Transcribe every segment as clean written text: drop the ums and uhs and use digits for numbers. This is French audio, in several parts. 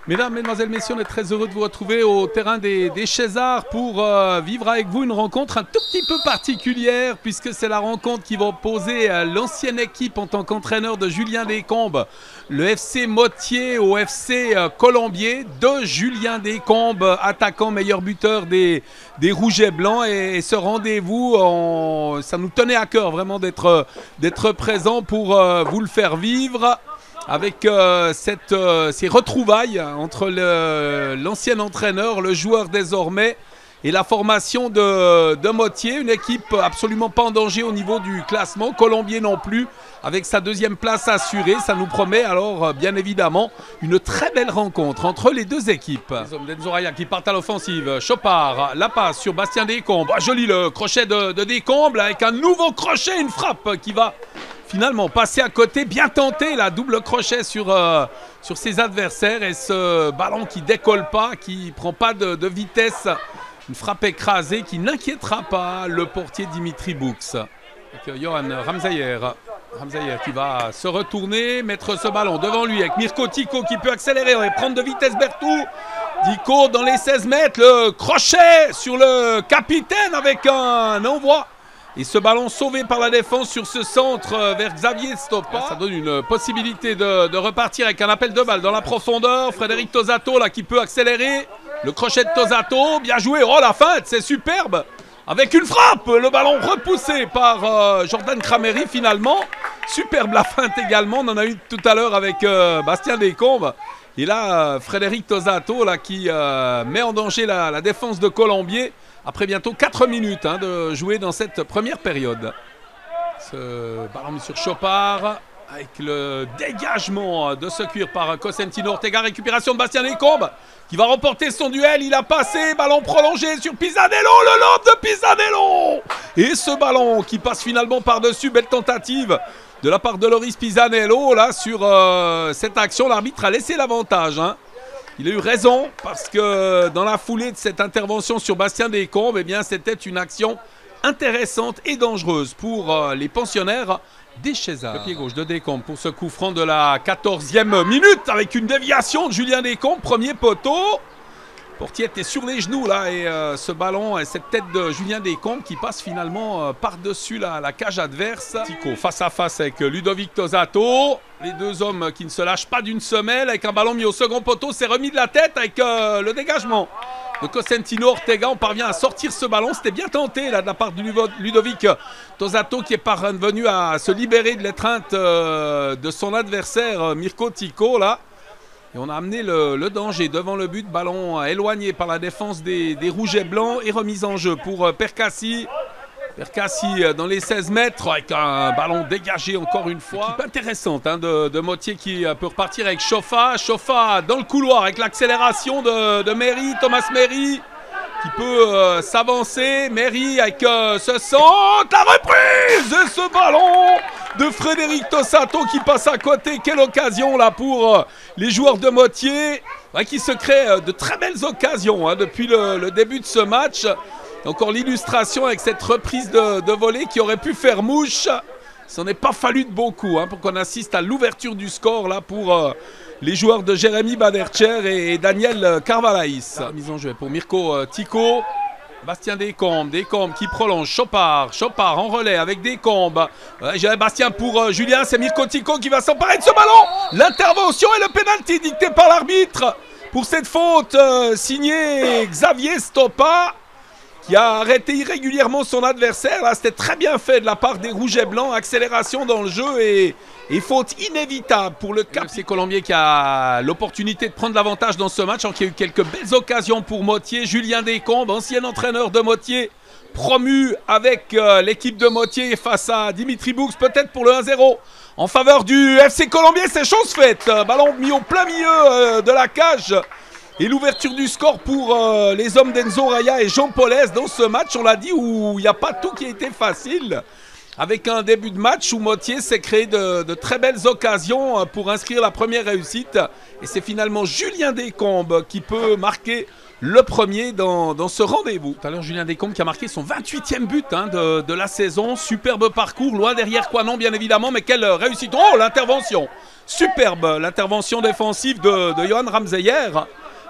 Mesdames, Mesdemoiselles, Messieurs, on est très heureux de vous retrouver au terrain des Chézards pour vivre avec vous une rencontre un tout petit peu particulière puisque c'est la rencontre qui va opposer l'ancienne équipe en tant qu'entraîneur de Julien Descombes, le FC Motier au FC Colombier, de Julien Descombes, attaquant meilleur buteur des Rouges et Blancs. Et ce rendez-vous, ça nous tenait à cœur vraiment d'être présent pour vous le faire vivre. Avec ces retrouvailles entre l'ancien entraîneur, le joueur désormais, et la formation de Motier, une équipe absolument pas en danger au niveau du classement, Colombier non plus, avec sa deuxième place assurée. Ça nous promet alors bien évidemment une très belle rencontre entre les deux équipes. Les hommes d'Enzo Raya qui partent à l'offensive, Chopard, la passe sur Bastien Descombes, joli le crochet de Descombes avec un nouveau crochet, une frappe qui va finalement passer à côté, bien tenté la double crochet sur ses adversaires et ce ballon qui décolle pas, qui prend pas de vitesse, une frappe écrasée qui n'inquiétera pas le portier Dimitri Boux. Avec Johan Ramzayer qui va se retourner, mettre ce ballon devant lui avec Mirko Tico qui peut accélérer et prendre de vitesse Bertou. Tico dans les 16 mètres, le crochet sur le capitaine avec un envoi. Et ce ballon sauvé par la défense sur ce centre vers Xavier Stopa. Ça donne une possibilité de repartir avec un appel de balle dans la profondeur. Frédéric Tosato là qui peut accélérer. Le crochet de Tosato, bien joué. Oh la feinte, c'est superbe. Avec une frappe, le ballon repoussé par Jordan Cramery finalement. Superbe la feinte également, on en a eu tout à l'heure avec Bastien Descombes. Et là, Frédéric Tosato là, qui met en danger la défense de Colombier. Après bientôt 4 minutes de jouer dans cette première période. Ce ballon mis sur Chopard avec le dégagement de ce cuir par Cosentino Ortega. Récupération de Bastien Descombes qui va remporter son duel. Il a passé, ballon prolongé sur Pisanello, le lob de Pisanello. Et ce ballon qui passe finalement par-dessus, belle tentative de la part de Loris Pisanello. Là sur cette action, l'arbitre a laissé l'avantage. Il a eu raison parce que dans la foulée de cette intervention sur Bastien Descombes, eh bien, c'était une action intéressante et dangereuse pour les pensionnaires des Chézards. Le pied gauche de Descombes pour ce coup franc de la 14e minute avec une déviation de Julien Descombes, premier poteau. Portier était sur les genoux là et ce ballon et cette tête de Julien Descombes qui passe finalement par-dessus la cage adverse. Tico face à face avec Ludovic Tosato. Les deux hommes qui ne se lâchent pas d'une semelle avec un ballon mis au second poteau. C'est remis de la tête avec le dégagement de Cosentino Ortega. On parvient à sortir ce ballon. C'était bien tenté là, de la part de Ludovic Tosato qui est parvenu à se libérer de l'étreinte de son adversaire Mirko Tico là. Et on a amené le danger devant le but, ballon éloigné par la défense des Rouges et Blancs et remise en jeu pour Percassi. Percassi dans les 16 mètres avec un ballon dégagé encore une fois. Équipe intéressante de Motier qui peut repartir avec Choffa. Choffa dans le couloir avec l'accélération de Méry, Thomas Méry qui peut s'avancer. Méry avec ce centre, la reprise et ce ballon de Frédéric Tosato qui passe à côté. Quelle occasion là pour les joueurs de Motier qui se créent de très belles occasions depuis le début de ce match. Encore l'illustration avec cette reprise de volée qui aurait pu faire mouche. Ça n'est pas fallu de beaucoup pour qu'on assiste à l'ouverture du score là pour les joueurs de Jérémy Badercher et Daniel Carvalaïs. Mise en jeu pour Mirko Tico. Bastien Descombes qui prolonge, Chopard en relais avec Descombes. Bastien pour Julien, c'est Mirko Tico qui va s'emparer de ce ballon. L'intervention et le pénalty dicté par l'arbitre pour cette faute signée Xavier Stopa qui a arrêté irrégulièrement son adversaire. Là, c'était très bien fait de la part des Rouges et Blancs. Accélération dans le jeu et faute inévitable pour le FC Colombier qui a l'opportunité de prendre l'avantage dans ce match. Il y a eu quelques belles occasions pour Motier. Julien Descombes, ancien entraîneur de Motier, promu avec l'équipe de Motier face à Dimitri Boux, peut-être pour le 1-0 en faveur du FC Colombier. C'est chose faite. Ballon mis au plein milieu de la cage. Et l'ouverture du score pour les hommes d'Enzo Raya et Jean Paulès dans ce match, on l'a dit, où il n'y a pas tout qui a été facile. Avec un début de match où Motier s'est créé de très belles occasions pour inscrire la première réussite. Et c'est finalement Julien Descombes qui peut marquer le premier dans ce rendez-vous. Tout à l'heure, Julien Descombes qui a marqué son 28e but de la saison. Superbe parcours, loin derrière Quanon bien évidemment, mais quelle réussite. Oh, l'intervention Superbe l'intervention défensive de Johan Ramseyer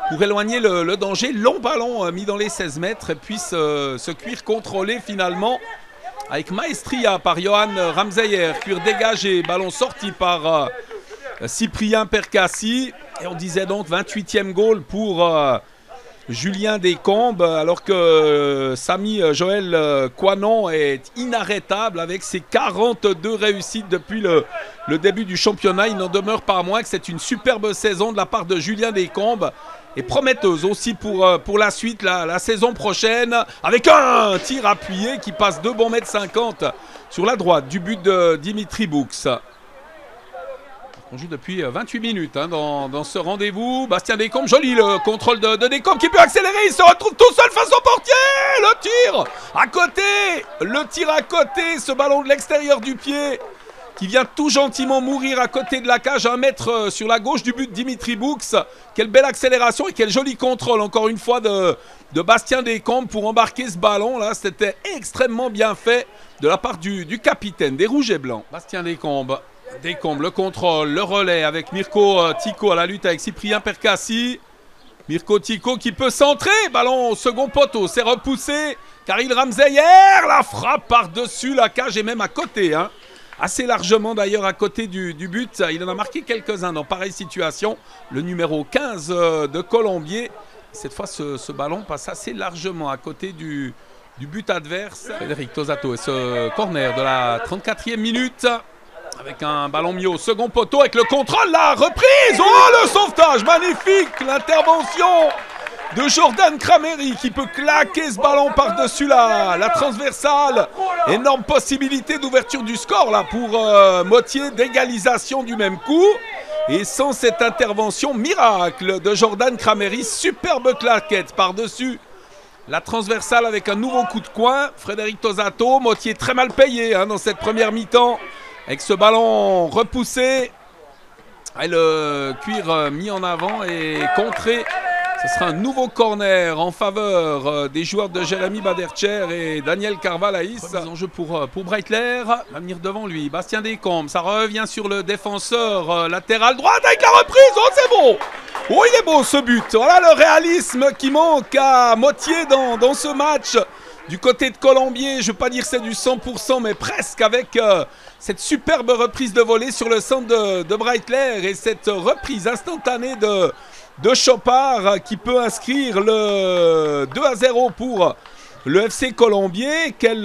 pour éloigner le danger. Long ballon mis dans les 16 mètres et puis ce cuir contrôlé finalement avec maestria par Johan Ramseyer. Cuir dégagé, ballon sorti par Cyprien Percassi. Et on disait donc 28e goal pour Julien Descombes, alors que Samy Joël Coinon est inarrêtable avec ses 42 réussites depuis le début du championnat. Il n'en demeure pas moins que c'est une superbe saison de la part de Julien Descombes et prometteuse aussi pour la suite, la saison prochaine, avec un tir appuyé qui passe 2 bons mètres 50 sur la droite du but de Dimitri Boux. On joue depuis 28 minutes dans ce rendez-vous. Bastien Descombes, joli le contrôle de Descombes qui peut accélérer. Il se retrouve tout seul face au portier. Le tir à côté. Ce ballon de l'extérieur du pied qui vient tout gentiment mourir à côté de la cage, 1 mètre sur la gauche du but de Dimitri Boux. Quelle belle accélération et quel joli contrôle encore une fois de Bastien Descombes pour embarquer ce ballon là. C'était extrêmement bien fait de la part du capitaine des Rouges et Blancs. Bastien Descombes, le contrôle, le relais avec Mirko Tico à la lutte avec Cyprien Percassi. Mirko Tico qui peut centrer, ballon au second poteau, c'est repoussé. Khalil Ramseyer, la frappe par-dessus la cage et même à côté. Assez largement d'ailleurs à côté du but. Il en a marqué quelques-uns dans pareille situation. Le numéro 15 de Colombier. Cette fois, ce ballon passe assez largement à côté du but adverse. Frédéric Tosato et ce corner de la 34e minute. Avec un ballon mis au second poteau, avec le contrôle, la reprise. Oh, le sauvetage, magnifique. L'intervention de Jordan Cramery qui peut claquer ce ballon par-dessus la transversale. Énorme possibilité d'ouverture du score là pour Motier, d'égalisation du même coup. Et sans cette intervention miracle de Jordan Cramery, superbe claquette par-dessus la transversale avec un nouveau coup de coin. Frédéric Tosato, Motier très mal payé dans cette première mi-temps. Avec ce ballon repoussé, et le cuir mis en avant et contré. Ce sera un nouveau corner en faveur des joueurs de Jérémy Badertcher et Daniel Carvalaïs. Premier enjeu pour Breitler, va venir devant lui. Bastien Descombes, ça revient sur le défenseur latéral droite avec la reprise. Oh, c'est bon! Oh, il est beau ce but. Voilà le réalisme qui manque à Motier dans ce match. Du côté de Colombier, je ne veux pas dire c'est du 100%, mais presque avec cette superbe reprise de volée sur le centre de Breitler et cette reprise instantanée de Chopard qui peut inscrire le 2-0 pour le FC Colombier. Quelle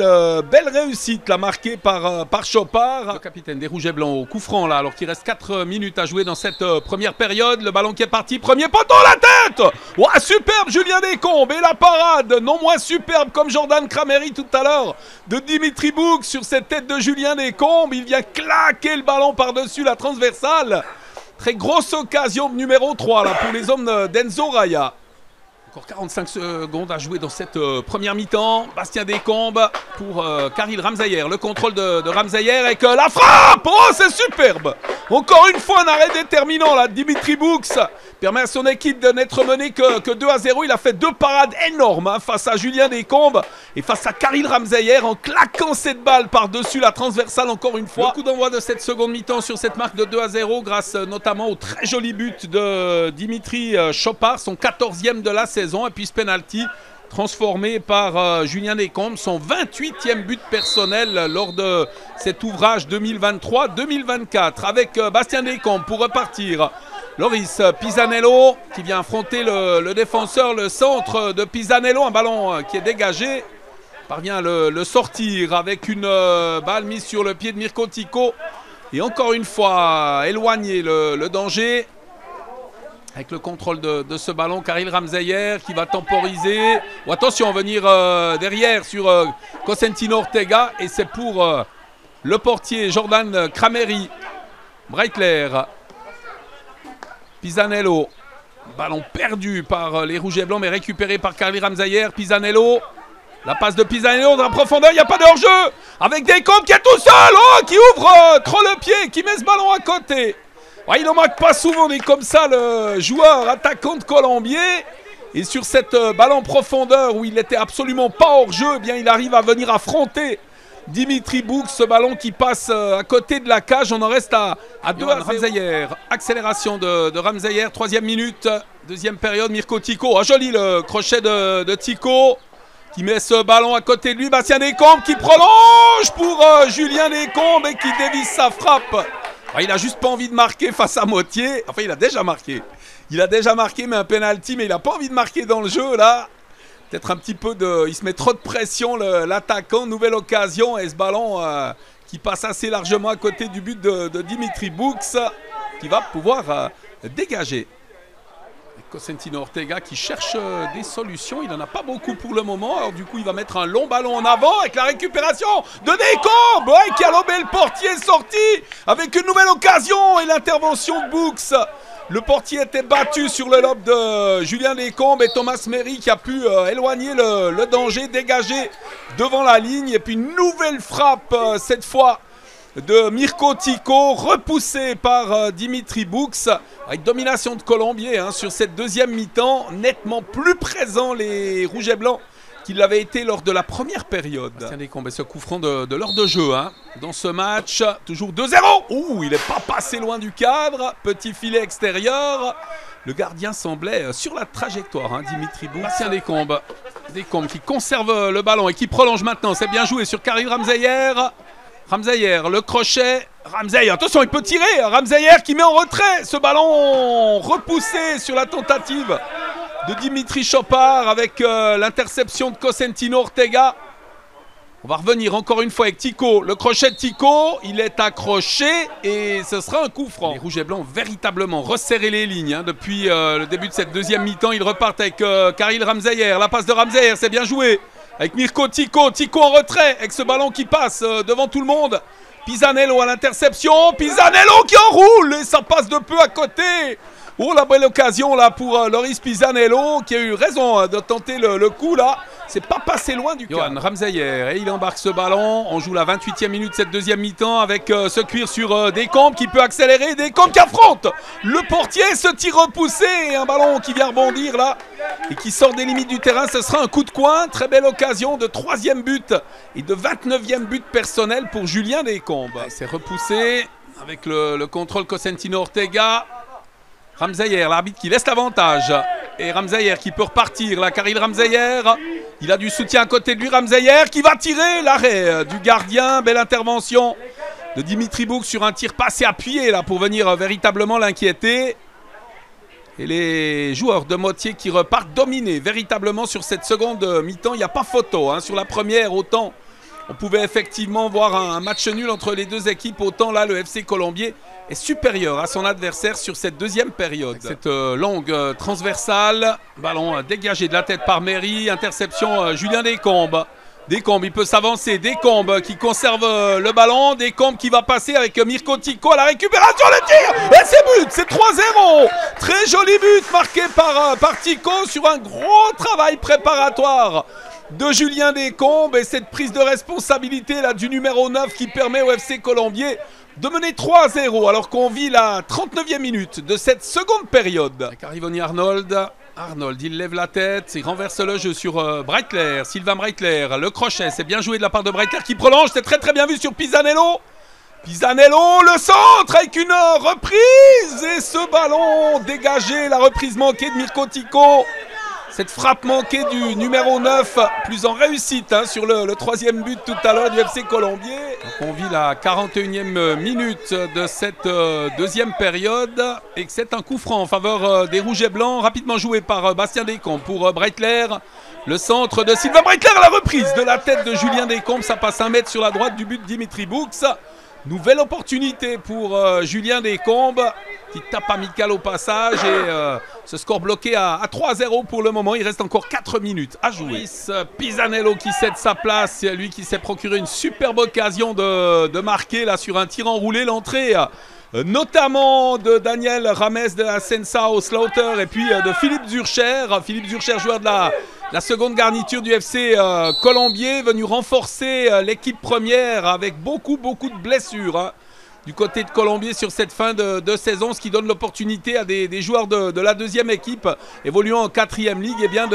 belle réussite la marquée par Chopard. Le capitaine des Rouges et Blancs au coup franc là, alors qu'il reste 4 minutes à jouer dans cette première période. Le ballon qui est parti, premier poteau, la tête. Ouais, superbe Julien Descombes et la parade, non moins superbe comme Jordan Cramery tout à l'heure de Dimitri Boux sur cette tête de Julien Descombes. Il vient claquer le ballon par-dessus la transversale. Très grosse occasion numéro 3 là, pour les hommes d'Enzo Raya. Encore 45 secondes à jouer dans cette première mi-temps. Bastien Descombes pour Khalil Ramseyer. Le contrôle de Ramseyer avec la frappe. Oh, c'est superbe. Encore une fois, un arrêt déterminant là. Dimitri Boux permet à son équipe de n'être mené que 2-0. Il a fait 2 parades énormes face à Julien Descombes et face à Khalil Ramseyer en claquant cette balle par-dessus la transversale encore une fois. Le coup d'envoi de cette seconde mi-temps sur cette marque de 2-0 grâce notamment au très joli but de Dimitri Chopard, son 14e de la saison. Et puis ce penalty transformé par Julien Descombes, son 28e but personnel lors de cet ouvrage 2023-2024. Avec Bastien Descombes pour repartir. Loris Pisanello qui vient affronter le défenseur, le centre de Pisanello, un ballon qui est dégagé. Parvient à le sortir avec une balle mise sur le pied de Mirko Tico. Et encore une fois, éloigner le danger. Avec le contrôle de ce ballon, Khalil Ramseyer qui va temporiser. Oh, attention, venir derrière sur Cosentino Ortega. Et c'est pour le portier Jordan Cramery. Breitler. Pisanello. Ballon perdu par les Rouges et Blancs, mais récupéré par Khalil Ramseyer. Pisanello. La passe de Pisanello dans la profondeur, il n'y a pas de hors-jeu. Avec Descombes qui est tout seul. Oh, qui ouvre trop le pied, qui met ce ballon à côté. Ouais, il n'en manque pas souvent, mais comme ça, le joueur attaquant de Colombier. Et sur cette balle en profondeur où il n'était absolument pas hors jeu, eh bien, il arrive à venir affronter Dimitri Bouk, ce ballon qui passe à côté de la cage. On en reste à 2 à Ramsayer. Accélération de Ramsayer, 3e minute, 2e période. Mirko Tico, ah, joli le crochet de Tico qui met ce ballon à côté de lui. Bastien Descombes qui prolonge pour Julien Descombes et qui dévisse sa frappe. Ah, il a juste pas envie de marquer face à Motier. Enfin, il a déjà marqué. Il a déjà marqué, mais un penalty, mais il n'a pas envie de marquer dans le jeu là. Peut-être un petit peu de... Il se met trop de pression, l'attaquant. Nouvelle occasion. Et ce ballon qui passe assez largement à côté du but de Dimitri Bouk, qui va pouvoir dégager. Cosentino Ortega qui cherche des solutions. Il n'en a pas beaucoup pour le moment. Alors du coup, il va mettre un long ballon en avant avec la récupération de Descombes, ouais, qui a lobé le portier, sorti avec une nouvelle occasion et l'intervention de Bouk. Le portier était battu sur le lob de Julien Descombes et Thomas Méry qui a pu éloigner le danger, dégager devant la ligne. Et puis une nouvelle frappe, cette fois de Mirko Tico, repoussé par Dimitri Bouk. Avec domination de Colombier hein, sur cette 2e mi-temps, nettement plus présent les rouges et blancs qu'il l'avait été lors de la première période. Bastien Descombes et ce coup franc de l'heure de jeu hein, dans ce match. Toujours 2-0. Ouh, il n'est pas passé loin du cadre. Petit filet extérieur. Le gardien semblait sur la trajectoire, hein, Dimitri Bouk. Bastien Descombes. Descombes qui conserve le ballon et qui prolonge maintenant. C'est bien joué sur Karim Ramsayer. Ramsayer, le crochet. Ramsayer, attention, il peut tirer. Ramsayer qui met en retrait ce ballon repoussé sur la tentative de Dimitri Chopard avec l'interception de Cosentino Ortega. On va revenir encore une fois avec Tico. Le crochet de Tico, il est accroché et ce sera un coup franc. Les rouges et blancs ont véritablement resserré les lignes hein, depuis le début de cette 2e mi-temps. Ils repartent avec Karim Ramsayer. La passe de Ramsayer, c'est bien joué. Avec Mirko Tico, Tico en retrait avec ce ballon qui passe devant tout le monde. Pisanello à l'interception, Pisanello qui enroule et ça passe de peu à côté. Oh, la belle occasion là pour Loris Pisanello qui a eu raison de tenter le coup là. C'est pas passé loin du Johan Ramsayer et il embarque ce ballon. On joue la 28e minute de cette 2e mi-temps avec ce cuir sur Descombes qui peut accélérer. Descombes qui affronte le portier, ce tir repoussé et un ballon qui vient rebondir là et qui sort des limites du terrain. Ce sera un coup de coin. Très belle occasion de 3e but et de 29e but personnel pour Julien Descombes. C'est repoussé avec le contrôle Cosentino Ortega. Ramsayer, l'arbitre qui laisse l'avantage. Et Ramsayer qui peut repartir. Là, Karim Ramsayer. Il a du soutien à côté de lui. Ramsayer qui va tirer. L'arrêt du gardien. Belle intervention de Dimitri Bouk sur un tir passé appuyé là pour venir véritablement l'inquiéter. Et les joueurs de Motier qui repartent dominés véritablement sur cette seconde mi-temps. Il n'y a pas photo hein. Sur la première, autant on pouvait effectivement voir un match nul entre les deux équipes. Autant là, le FC Colombier est supérieur à son adversaire sur cette 2e période. Cette longue transversale, ballon dégagé de la tête par Méry, interception Julien Descombes. Descombes, il peut s'avancer, Descombes qui conserve le ballon, Descombes qui va passer avec Mirko Tico à la récupération, le tir et c'est but, c'est 3-0. Très joli but marqué par Tico sur un gros travail préparatoire de Julien Descombes et cette prise de responsabilité là, du numéro 9 qui permet au FC Colombier de mener 3-0 alors qu'on vit la 39e minute de cette seconde période. Avec Arrivoni Arnold, il lève la tête, il renverse le jeu sur Breitler, Sylvain Breitler, le crochet, c'est bien joué de la part de Breitler qui prolonge, c'est très bien vu sur Pisanello. Pisanello, le centre avec une reprise et ce ballon dégagé, la reprise manquée de Mirko Tico. Cette frappe manquée du numéro 9, plus en réussite hein, sur le 3e but tout à l'heure du FC Colombier. Donc on vit la 41e minute de cette 2e période et que c'est un coup franc en faveur des Rouges et Blancs, rapidement joué par Bastien Descombes pour Breitler. Le centre de Sylvain Breitler à la reprise de la tête de Julien Descombes, ça passe 1 mètre sur la droite du but de Dimitri Bouk. Nouvelle opportunité pour Julien Descombes qui tape amical au passage et ce score bloqué à 3-0 pour le moment. Il reste encore 4 minutes à jouer. Pisanello qui cède sa place, lui qui s'est procuré une superbe occasion de marquer là sur un tir enroulé. L'entrée notamment de Daniel Rames de la Sensao Slaughter et puis de Philippe Zurcher. Philippe Zurcher, joueur de la seconde garniture du FC Colombier, venu renforcer l'équipe première avec beaucoup de blessures hein, du côté de Colombier sur cette fin de saison, ce qui donne l'opportunité à des joueurs de la 2e équipe évoluant en 4e ligue et bien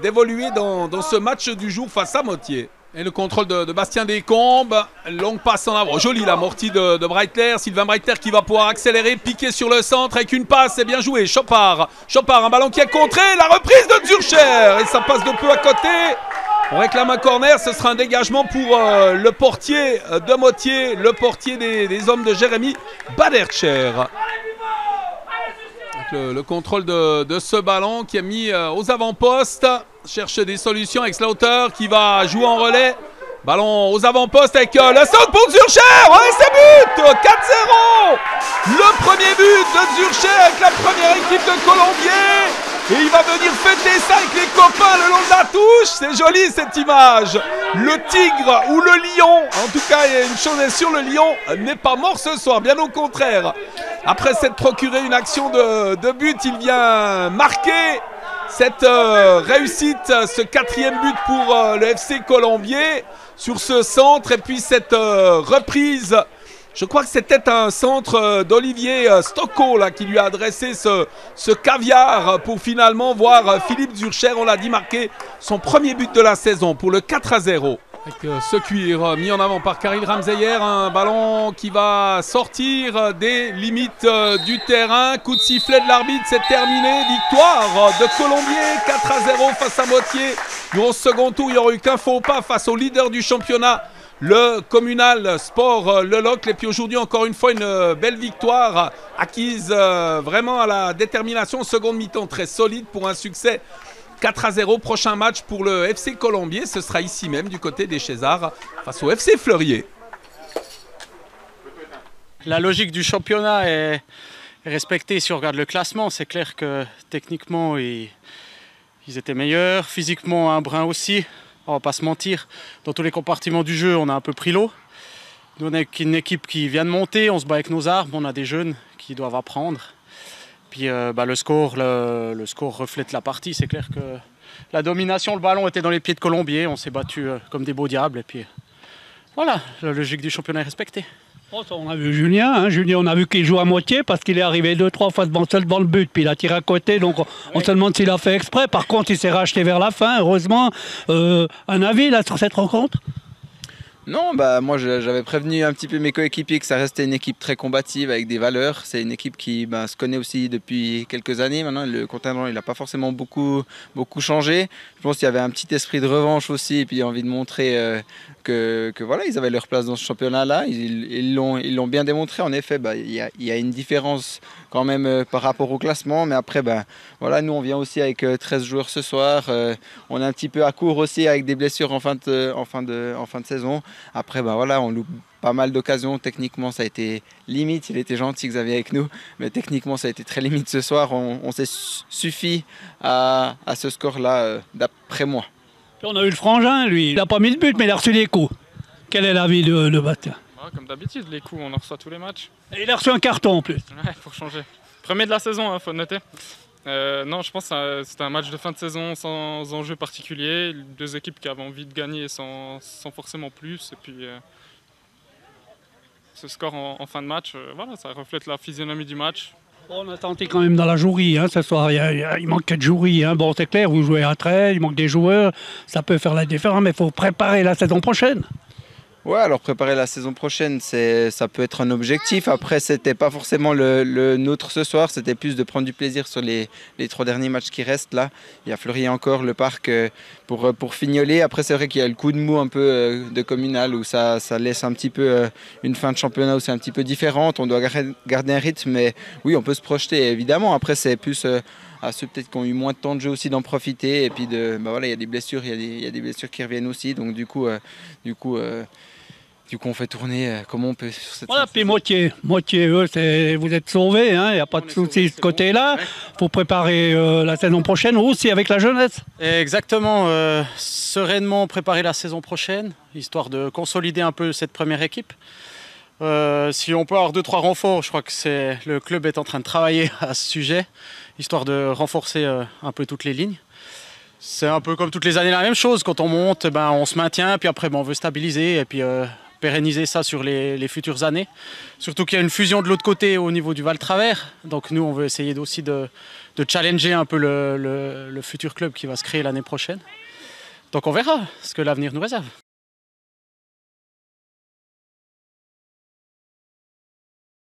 d'évoluer dans ce match du jour face à Motier. Et le contrôle de Bastien Descombes. Longue passe en avant. Joli l'amorti de Breitler. Sylvain Breitler qui va pouvoir accélérer, piquer sur le centre avec une passe. C'est bien joué. Chopard, un ballon qui est contré. La reprise de Zurcher. Et ça passe de peu à côté. On réclame un corner. Ce sera un dégagement pour le portier de Motier. Le portier des hommes de Jérémy Badercher. Le contrôle de ce ballon qui est mis aux avant-postes. Cherche des solutions avec Slaughter qui va jouer en relais. Ballon aux avant-postes avec le centre pour Zurcher. Ouais, c'est but 4-0. Le premier but de Zurcher avec la première équipe de Colombier. Et il va venir fêter ça avec les copains le long de la touche. C'est joli cette image. Le tigre ou le lion. En tout cas, il y a une chose est sûre, le lion n'est pas mort ce soir. Bien au contraire. Après s'être procuré une action de but, il vient marquer cette réussite, ce quatrième but pour le FC Colombier sur ce centre. Et puis cette reprise, je crois que c'était un centre d'Olivier Stocco là, qui lui a adressé ce caviar pour finalement voir Philippe Zurcher, on l'a dit, marquer son premier but de la saison pour le 4-0. Avec ce cuir mis en avant par Khalil Ramzeyer, un ballon qui va sortir des limites du terrain. Coup de sifflet de l'arbitre, c'est terminé. Victoire de Colombier, 4-0 face à Motier. Au second tour, il n'y aura eu qu'un faux pas face au leader du championnat, le Communal Sport Le Locle. Et puis aujourd'hui, encore une fois, une belle victoire acquise vraiment à la détermination. Seconde mi-temps très solide pour un succès 4-0. Prochain match pour le FC Colombier, ce sera ici même du côté des Césars face au FC Fleurier. La logique du championnat est respectée si on regarde le classement. C'est clair que techniquement, ils étaient meilleurs. Physiquement, un brin aussi. On va pas se mentir. Dans tous les compartiments du jeu, on a un peu pris l'eau. Nous, on est une équipe qui vient de monter. On se bat avec nos armes. On a des jeunes qui doivent apprendre. Puis le score reflète la partie. C'est clair que la domination, le ballon était dans les pieds de Colombier. On s'est battu comme des beaux diables. Et puis voilà, la logique du championnat est respectée. On a vu Julien, Julien, on a vu qu'il joue à moitié parce qu'il est arrivé 2-3 fois devant le but, puis il a tiré à côté, donc on se demande s'il a fait exprès. Par contre, il s'est racheté vers la fin, heureusement. Un avis là sur cette rencontre ? Non, moi j'avais prévenu un petit peu mes coéquipiers que ça restait une équipe très combative avec des valeurs. C'est une équipe qui se connaît aussi depuis quelques années. Maintenant, le contingent il n'a pas forcément beaucoup changé. Je pense qu'il y avait un petit esprit de revanche aussi et puis envie de montrer que voilà, ils avaient leur place dans ce championnat-là. Ils l'ont bien démontré. En effet, il y a une différence quand même par rapport au classement. Mais après, voilà, nous on vient aussi avec 13 joueurs ce soir. On est un petit peu à court aussi avec des blessures en fin de saison. Après, voilà, on loupe pas mal d'occasions. Techniquement, ça a été limite. Il était gentil, Xavier, avec nous. Mais techniquement, ça a été très limite ce soir. On s'est suffi à ce score-là, d'après moi. On a eu le frangin, lui. Il n'a pas mis le but, mais il a reçu des coups. Quel est l'avis de Bastien ? Comme d'habitude, les coups, on en reçoit tous les matchs. Et il a reçu un carton en plus. Ouais, pour changer. Premier de la saison, faut noter. Non, je pense que c'était un match de fin de saison sans enjeu particulier. Deux équipes qui avaient envie de gagner sans forcément plus. Et puis, ce score en fin de match, voilà, ça reflète la physionomie du match. On a tenté quand même dans la jouerie ce soir. Il manque de jouerie. Bon, c'est clair, vous jouez à 13, il manque des joueurs. Ça peut faire la différence, mais il faut préparer la saison prochaine. Ouais, alors préparer la saison prochaine, ça peut être un objectif. Après, c'était pas forcément le nôtre ce soir. C'était plus de prendre du plaisir sur les 3 derniers matchs qui restent là. Il y a Fleury encore, le parc pour fignoler. Après, c'est vrai qu'il y a le coup de mou un peu de communal où ça laisse un petit peu une fin de championnat où c'est un petit peu différente. On doit garder un rythme, mais oui, on peut se projeter évidemment. Après, c'est plus à ceux peut-être qui ont eu moins de temps de jeu aussi d'en profiter. Et puis voilà, il y a des blessures, il y a des blessures qui reviennent aussi. Donc du coup, on fait tourner comme on peut sur cette. Voilà, puis moitié, eux, vous êtes sauvés, il n'y a pas de souci de ce côté-là. Il faut préparer la saison prochaine aussi avec la jeunesse. Exactement, sereinement préparer la saison prochaine, histoire de consolider un peu cette première équipe. Si on peut avoir 2-3 renforts, je crois que le club est en train de travailler à ce sujet, histoire de renforcer un peu toutes les lignes. C'est un peu comme toutes les années la même chose, quand on monte, on se maintient, puis après on veut stabiliser et puis pérenniser ça sur les futures années. Surtout qu'il y a une fusion de l'autre côté au niveau du Val-Travers, donc nous on veut essayer aussi de challenger un peu le futur club qui va se créer l'année prochaine. Donc on verra ce que l'avenir nous réserve.